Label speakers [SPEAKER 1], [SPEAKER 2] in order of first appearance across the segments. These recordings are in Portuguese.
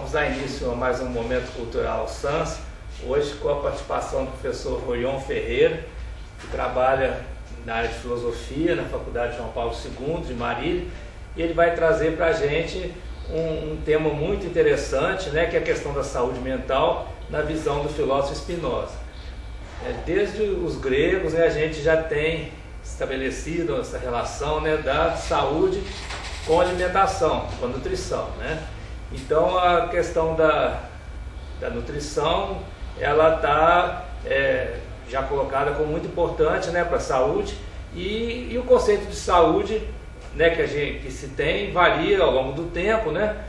[SPEAKER 1] Vamos dar início a mais um Momento Cultural SANS, hoje com a participação do professor Royon Ferreira, que trabalha na área de filosofia na Faculdade João Paulo II de Marília, e ele vai trazer para a gente um tema muito interessante, né, que é a questão da saúde mental na visão do filósofo Spinoza. Desde os gregos, né, a gente já tem estabelecido essa relação, né, da saúde com a alimentação, com a nutrição, né? Então a questão da nutrição, ela está já colocada como muito importante, né, para a saúde, e o conceito de saúde, né, que se tem varia ao longo do tempo, né?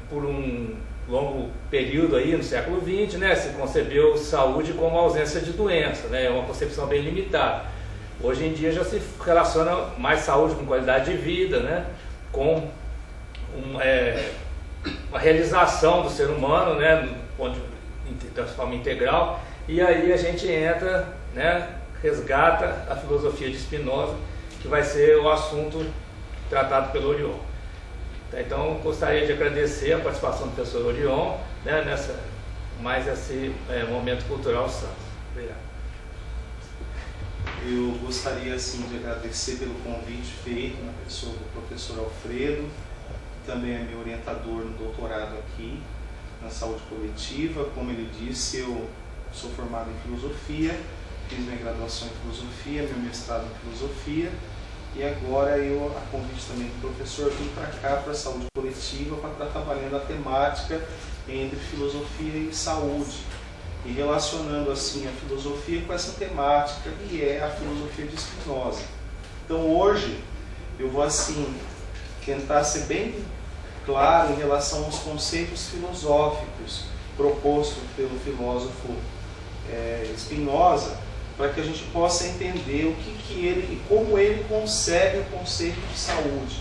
[SPEAKER 1] Por um longo período aí no século XX, né, se concebeu saúde como ausência de doença, né? É uma concepção bem limitada. Hoje em dia já se relaciona mais saúde com qualidade de vida, né, com uma realização do ser humano, né, da forma integral, e aí a gente entra, né, resgata a filosofia de Spinoza, que vai ser o assunto tratado pelo Royon. Então, gostaria de agradecer a participação do professor Royon, né, nesse Momento Cultural SANS. Obrigado.
[SPEAKER 2] Eu gostaria assim, de agradecer pelo convite feito na pessoa do professor Alfredo, que também é meu orientador no doutorado aqui na saúde coletiva. Como ele disse, eu sou formado em filosofia, fiz minha graduação em filosofia, meu mestrado em filosofia, e agora eu, a convite também do professor, vim para cá, para a saúde coletiva, para estar trabalhando a temática entre filosofia e saúde, e relacionando assim a filosofia com essa temática que é a filosofia de Spinoza. Então hoje eu vou assim tentar ser bem claro em relação aos conceitos filosóficos propostos pelo filósofo Spinoza, para que a gente possa entender o que ele e como ele concebe o conceito de saúde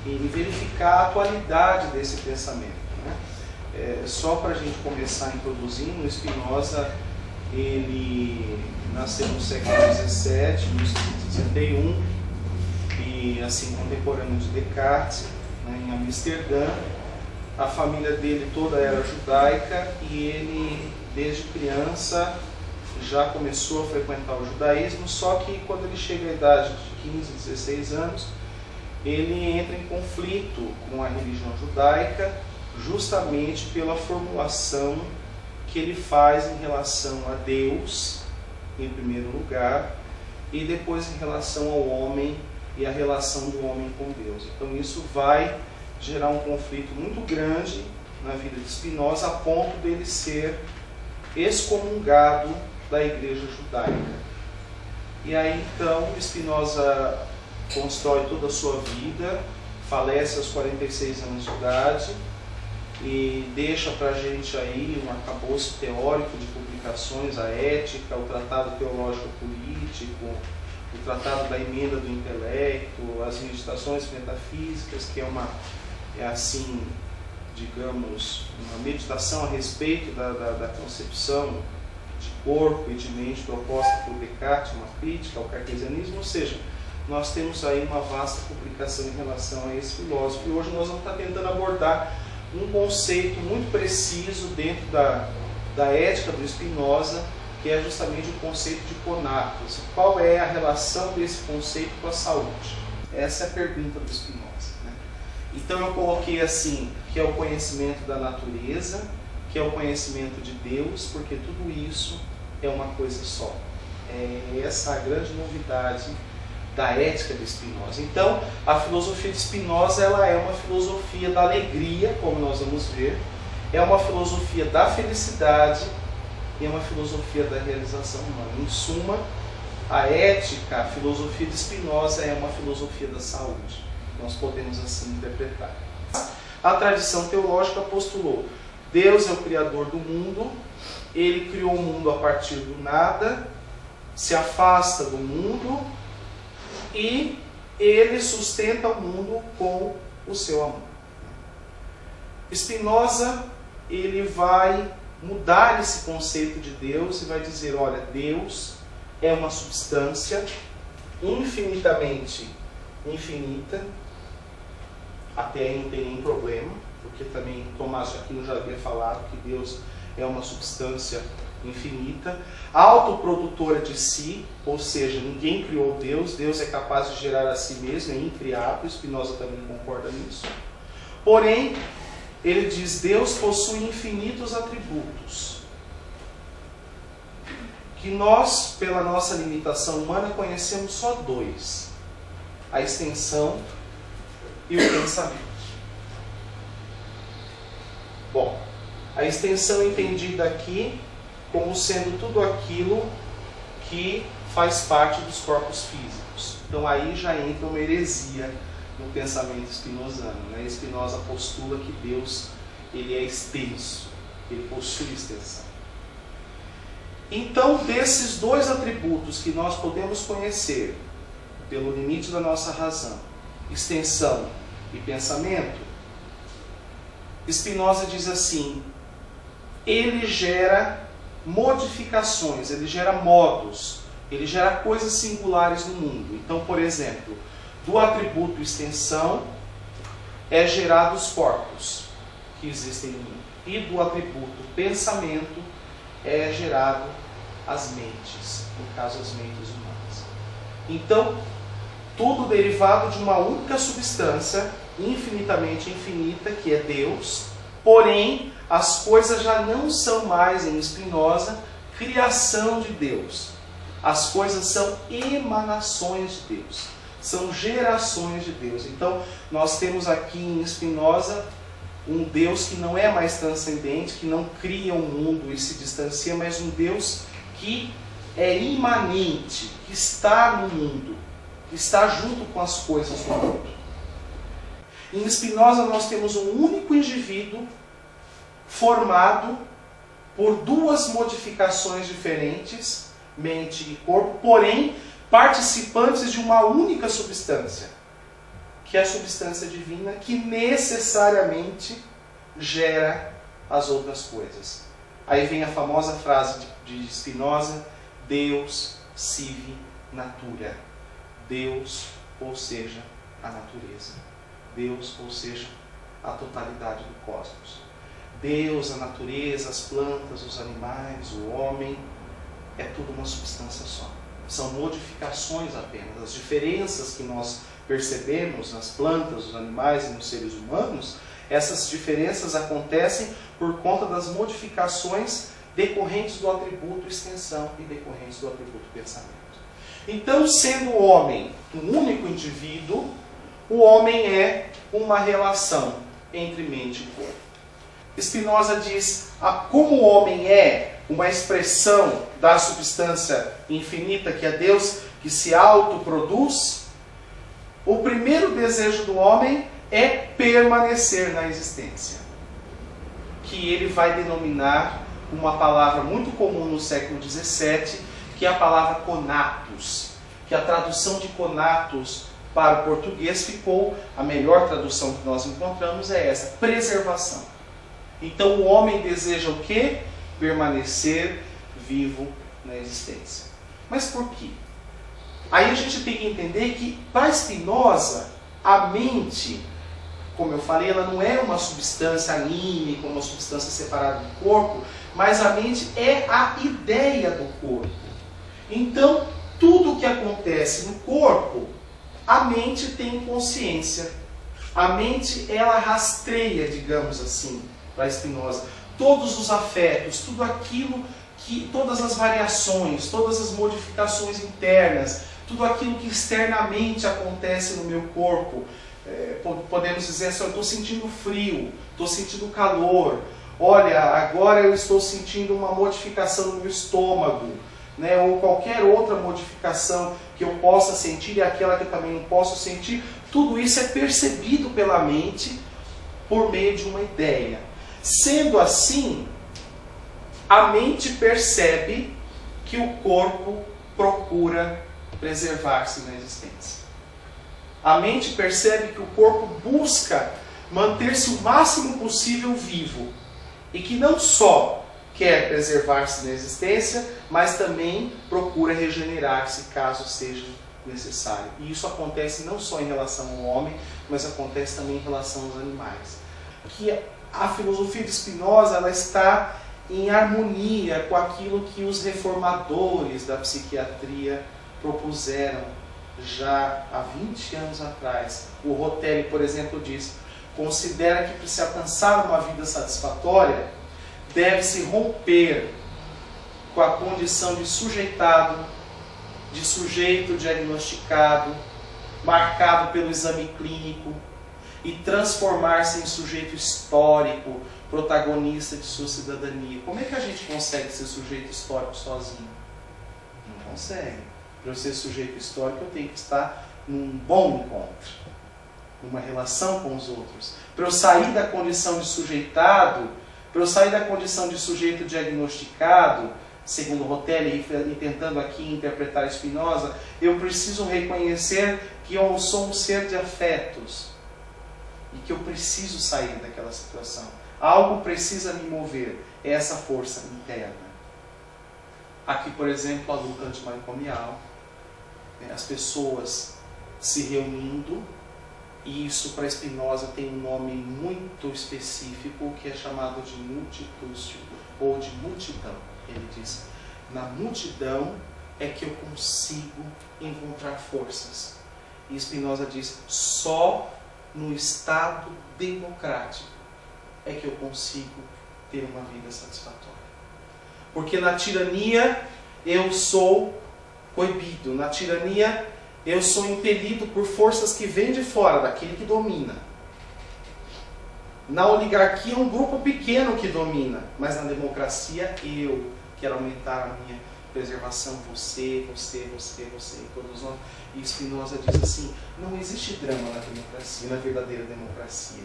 [SPEAKER 2] e verificar a atualidade desse pensamento, né? Só para a gente começar introduzindo, Spinoza, ele nasceu no século XVII, em 1861, e assim contemporâneo de Descartes, né, em Amsterdã. A família dele toda era judaica e ele, desde criança, já começou a frequentar o judaísmo, só que quando ele chega à idade de 15, 16 anos, ele entra em conflito com a religião judaica, justamente pela formulação que ele faz em relação a Deus, em primeiro lugar, e depois em relação ao homem e a relação do homem com Deus. Então isso vai gerar um conflito muito grande na vida de Spinoza, a ponto dele ser excomungado da igreja judaica. E aí então Spinoza constrói toda a sua vida, falece aos 46 anos de idade, e deixa para a gente aí um arcabouço teórico de publicações, a Ética, o Tratado Teológico Político, o Tratado da Emenda do Intelecto, as Meditações Metafísicas, que é assim, digamos, uma meditação a respeito da concepção de corpo e de mente proposta por Descartes, uma crítica ao cartesianismo. Ou seja, nós temos aí uma vasta publicação em relação a esse filósofo, e hoje nós vamos estar tentando abordar um conceito muito preciso dentro da ética do Spinoza, que é justamente o conceito de conatos. Qual é a relação desse conceito com a saúde? Essa é a pergunta do Spinoza, né? Então eu coloquei assim, que é o conhecimento da natureza, que é o conhecimento de Deus, porque tudo isso é uma coisa só. É essa a grande novidade da ética de Spinoza. Então, a filosofia de Spinoza, ela é uma filosofia da alegria, como nós vamos ver, é uma filosofia da felicidade e é uma filosofia da realização humana. Em suma, a ética, a filosofia de Spinoza é uma filosofia da saúde. Nós podemos assim interpretar. A tradição teológica postulou: Deus é o criador do mundo, ele criou o mundo a partir do nada, se afasta do mundo, e ele sustenta o mundo com o seu amor. Spinoza, ele vai mudar esse conceito de Deus e vai dizer: olha, Deus é uma substância infinitamente infinita, até aí não tem nenhum problema, porque também Tomás de Aquino já havia falado que Deus é uma substância infinita, autoprodutora de si, ou seja, ninguém criou Deus, Deus é capaz de gerar a si mesmo, é incriável, Spinoza também concorda nisso. Porém, ele diz, Deus possui infinitos atributos, que nós, pela nossa limitação humana, conhecemos só dois, a extensão e o pensamento. Bom, a extensão entendida aqui como sendo tudo aquilo que faz parte dos corpos físicos. Então aí já entra uma heresia no pensamento spinozano, né? Spinoza postula que Deus ele é extenso, ele possui extensão. Então, desses dois atributos que nós podemos conhecer pelo limite da nossa razão, extensão e pensamento, Spinoza diz assim, ele gera modificações, ele gera modos, ele gera coisas singulares no mundo. Então, por exemplo, do atributo extensão é gerado os corpos que existem no mundo. E do atributo pensamento é gerado as mentes, no caso as mentes humanas. Então, tudo derivado de uma única substância, infinitamente infinita, que é Deus, porém, as coisas já não são mais, em Spinoza, criação de Deus. As coisas são emanações de Deus, são gerações de Deus. Então, nós temos aqui em Spinoza um Deus que não é mais transcendente, que não cria um mundo e se distancia, mas um Deus que é imanente, que está no mundo, que está junto com as coisas do mundo. Em Spinoza nós temos um único indivíduo formado por duas modificações diferentes, mente e corpo, porém participantes de uma única substância, que é a substância divina, que necessariamente gera as outras coisas. Aí vem a famosa frase de Spinoza, Deus sive natura. Deus, ou seja, a natureza. Deus, ou seja, a totalidade do cosmos. Deus, a natureza, as plantas, os animais, o homem, é tudo uma substância só. São modificações apenas. As diferenças que nós percebemos nas plantas, nos animais e nos seres humanos, essas diferenças acontecem por conta das modificações decorrentes do atributo extensão e decorrentes do atributo pensamento. Então, sendo o homem um único indivíduo, o homem é uma relação entre mente e corpo. Spinoza diz, como o homem é uma expressão da substância infinita que é Deus, que se autoproduz, o primeiro desejo do homem é permanecer na existência, que ele vai denominar uma palavra muito comum no século XVII, que é a palavra conatus, que a tradução de conatus para o português ficou, a melhor tradução que nós encontramos é essa, preservação. Então o homem deseja o quê? Permanecer vivo na existência. Mas por quê? Aí a gente tem que entender que, para Spinoza, a mente, como eu falei, ela não é uma substância anímica, uma substância separada do corpo, mas a mente é a ideia do corpo. Então, tudo o que acontece no corpo, a mente tem consciência. A mente, ela rastreia, digamos assim, para Spinoza, todos os afetos, tudo aquilo que, todas as variações, todas as modificações internas, tudo aquilo que externamente acontece no meu corpo. Podemos dizer assim, eu estou sentindo frio, estou sentindo calor, olha, agora eu estou sentindo uma modificação no meu estômago, né, ou qualquer outra modificação que eu possa sentir e aquela que eu também não posso sentir, tudo isso é percebido pela mente por meio de uma ideia. Sendo assim, a mente percebe que o corpo procura preservar-se na existência. A mente percebe que o corpo busca manter-se o máximo possível vivo e que não só quer preservar-se na existência, mas também procura regenerar-se caso seja necessário. E isso acontece não só em relação ao homem, mas acontece também em relação aos animais. que a filosofia de Spinoza ela está em harmonia com aquilo que os reformadores da psiquiatria propuseram já há 20 anos atrás. O Rotelli, por exemplo, diz: considera que para se alcançar uma vida satisfatória, deve-se romper com a condição de sujeitado, de sujeito diagnosticado, marcado pelo exame clínico, e transformar-se em sujeito histórico, protagonista de sua cidadania. Como é que a gente consegue ser sujeito histórico sozinho? Não consegue. Para eu ser sujeito histórico, eu tenho que estar num bom encontro, numa relação com os outros. Para eu sair da condição de sujeitado, para eu sair da condição de sujeito diagnosticado, segundo Rotelli, e tentando aqui interpretar Spinoza, eu preciso reconhecer que eu sou um ser de afetos e que eu preciso sair daquela situação. Algo precisa me mover, é essa força interna. Aqui, por exemplo, a luta antimanicomial, as pessoas se reunindo, e isso para Spinoza tem um nome muito específico que é chamado de multitúcio ou de multidão. Ele diz: na multidão é que eu consigo encontrar forças. E Spinoza diz: só no Estado democrático é que eu consigo ter uma vida satisfatória. Porque na tirania eu sou coibido, na tirania eu sou impelido por forças que vêm de fora, daquele que domina. Na oligarquia é um grupo pequeno que domina, mas na democracia eu quero aumentar a minha preservação, você, todos nós. E Spinoza diz assim: não existe drama na democracia, na verdadeira democracia.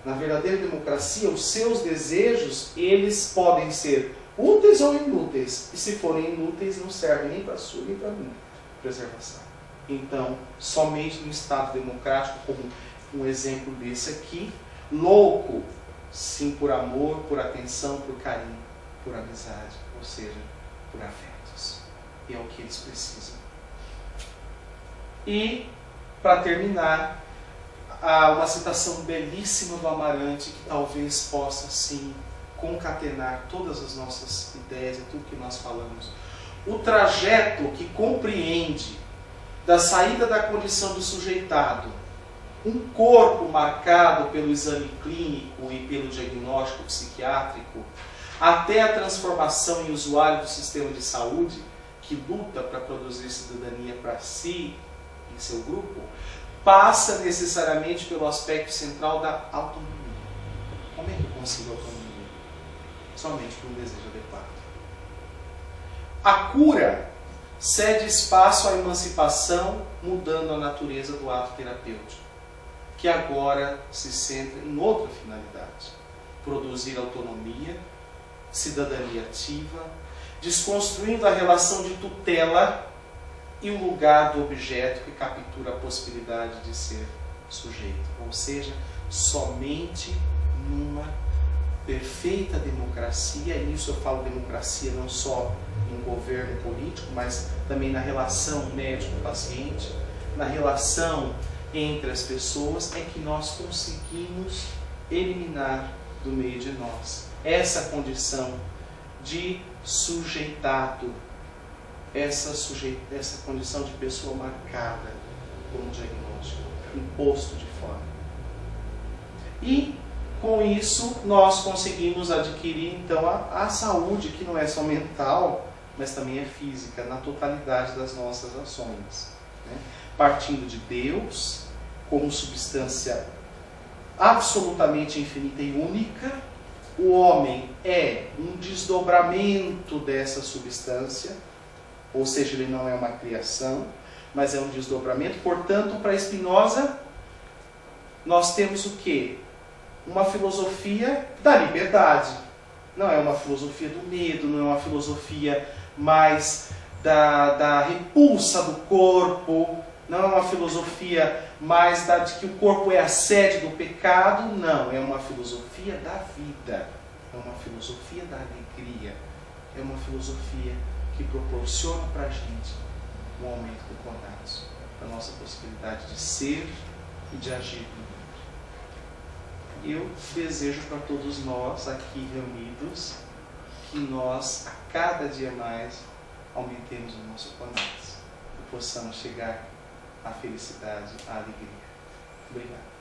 [SPEAKER 2] Na verdadeira democracia, os seus desejos, eles podem ser úteis ou inúteis. E se forem inúteis, não servem nem para a sua nem para a minha preservação. Então, somente no Estado democrático, como um exemplo desse aqui, louco, sim, por amor, por atenção, por carinho, por amizade, ou seja, por afetos. E é o que eles precisam. E, para terminar, há uma citação belíssima do Amarante que talvez possa, sim, concatenar todas as nossas ideias e tudo que nós falamos. O trajeto que compreende da saída da condição do sujeitado, um corpo marcado pelo exame clínico e pelo diagnóstico psiquiátrico, até a transformação em usuário do sistema de saúde, que luta para produzir cidadania para si e seu grupo, passa necessariamente pelo aspecto central da autonomia. Como é que eu consigo autonomia? Somente por um desejo adequado. A cura cede espaço à emancipação, mudando a natureza do ato terapêutico, que agora se centra em outra finalidade: produzir autonomia, cidadania ativa, desconstruindo a relação de tutela e o lugar do objeto que captura a possibilidade de ser sujeito. Ou seja, somente numa perfeita democracia, e nisso eu falo democracia não só em governo político, mas também na relação médico-paciente, na relação entre as pessoas, é que nós conseguimos eliminar do meio de nós essa condição de sujeitado, essa condição de pessoa marcada por um diagnóstico imposto de fora. E com isso nós conseguimos adquirir então a saúde, que não é só mental, mas também é física, na totalidade das nossas ações, né? Partindo de Deus como substância absolutamente infinita e única, o homem é um desdobramento dessa substância, ou seja, ele não é uma criação, mas é um desdobramento. Portanto, para Spinoza, nós temos o quê? Uma filosofia da liberdade. Não é uma filosofia do medo, não é uma filosofia mais da repulsa do corpo, não é uma filosofia mais de que o corpo é a sede do pecado, não. É uma filosofia da vida, é uma filosofia da alegria, é uma filosofia que proporciona para a gente um aumento do coração, a nossa possibilidade de ser e de agir no mundo. eu desejo para todos nós aqui reunidos que nós, a cada dia mais, aumentemos o nosso planeta e possamos chegar à felicidade, à alegria. Obrigado.